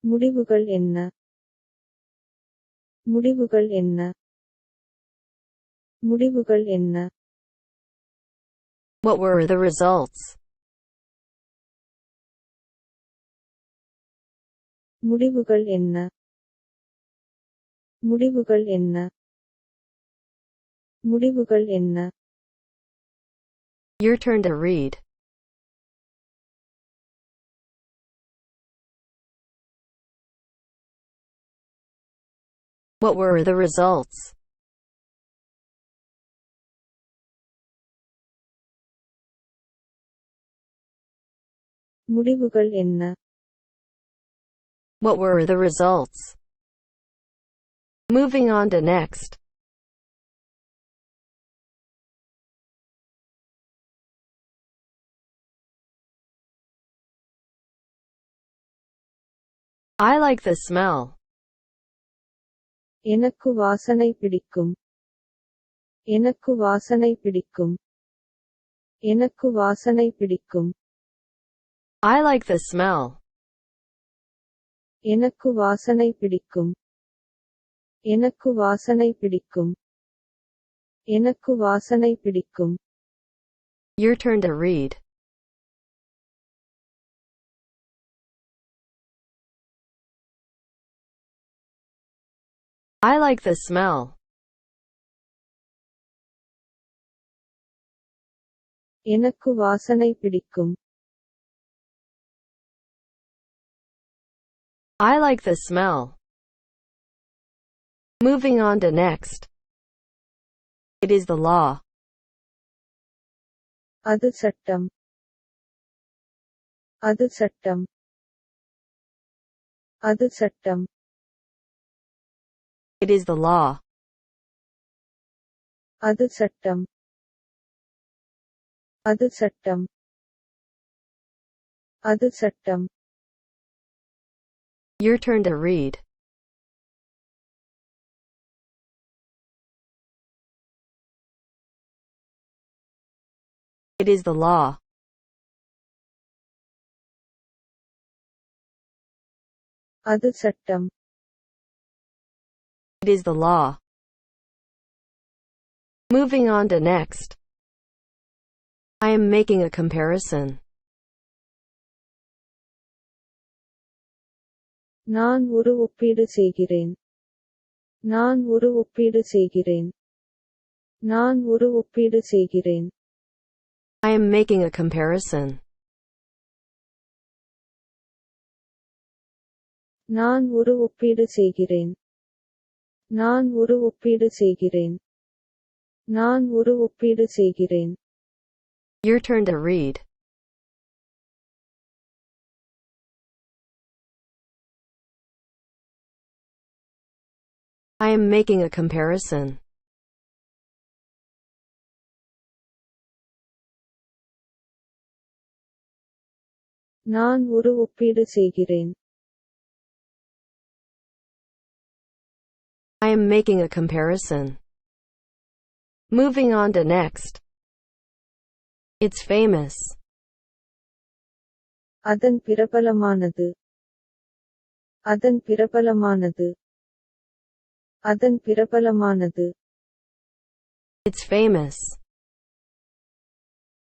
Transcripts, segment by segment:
முடிவுகள் என்ன? முடிவுகள் என்ன? முடிவுகள் என்ன? What were the results? முடிவுகள் என்ன? முடிவுகள் என்ன? முடிவுகள் என்ன? Your turn to read. What were the results? முடிவுகள் என்ன? What were the results? Moving on to next. I like the smell. எனக்கு வாசனை பிடிக்கும். எனக்கு வாசனை பிடிக்கும். எனக்கு வாசனை பிடிக்கும். I like the smell. எனக்கு வாசனை பிடிக்கும். எனக்கு வாசனை பிடிக்கும். எனக்கு வாசனை பிடிக்கும். Your turn to read. I like the smell. எனக்கு வாசனை பிடிக்கும். I like the smell. Moving on to next. It is the law. அது சட்டம். அது சட்டம். அது சட்டம். It is the law. அது சட்டம். அது சட்டம். அது சட்டம். Your turn to read. It is the law. அது சட்டம். It is the law. Moving on to next. I am making a comparison. நான் ஒரு ஒப்பீடு செய்கிறேன். நான் ஒரு ஒப்பீடு செய்கிறேன். நான் ஒரு ஒப்பீடு செய்கிறேன். I am making a comparison. நான் ஒரு ஒப்பீடு செய்கிறேன். நான் ஒரு ஒப்பீடு செய்கிறேன். நான் ஒரு ஒப்பீடு செய்கிறேன். Your turn to read. I am making a comparison. நான் ஒரு ஒப்பீடு செய்கிறேன். I am making a comparison. Moving on to next. It's famous. அதன் பிரபலமானது. அதன் பிரபலமானது. அதன் பிரபலமானது. It's famous.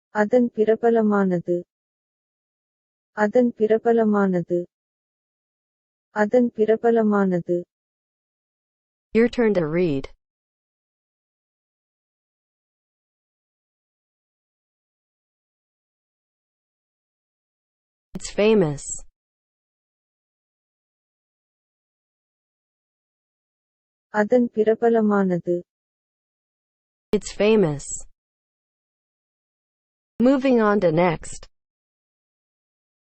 அதன் பிரபலமானது. அதன் பிரபலமானது. அதன் பிரபலமானது. Your turn to read. It's famous. அதன் பிரபலமானது. It's famous. Moving on to next.